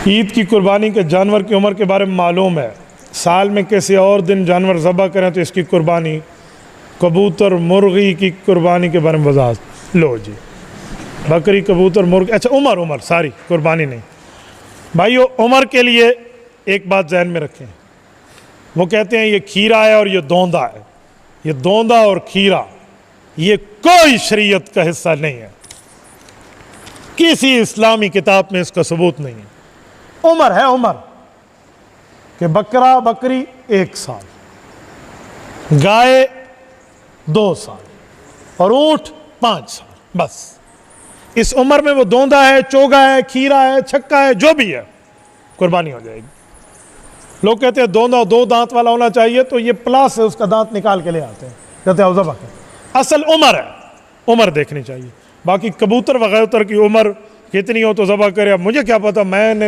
ईद की कुर्बानी के जानवर की उम्र के बारे में मालूम है। साल में किसी और दिन जानवर ज़बह करें तो इसकी कुर्बानी, कबूतर मुर्गी की कुर्बानी के बारे में वजाहत लो जी। बकरी, कबूतर, मुर्गी, अच्छा उम्र सारी कुर्बानी नहीं भाइयों। उम्र के लिए एक बात जहन में रखें, वो कहते हैं ये खीरा है और ये दोंदा है। ये दोंदा और खीरा ये कोई शरीयत का हिस्सा नहीं है, किसी इस्लामी किताब में इसका सबूत नहीं है। उम्र है उम्र कि बकरा बकरी 1 साल, गाय 2 साल और ऊंट 5 साल, बस इस उम्र में वो दोंदा है, चोगा है, खीरा है, छक्का है, जो भी है कुर्बानी हो जाएगी। लोग कहते हैं दोंदा 2 दांत वाला होना चाहिए, तो ये प्लास से उसका दांत निकाल के ले आते हैं, कहते हैं ज़बह कर। असल उम्र है, उम्र देखनी चाहिए। बाकी कबूतर वगैरह की उम्र कितनी हो तो ज़बह करे, अब मुझे क्या पता, मैंने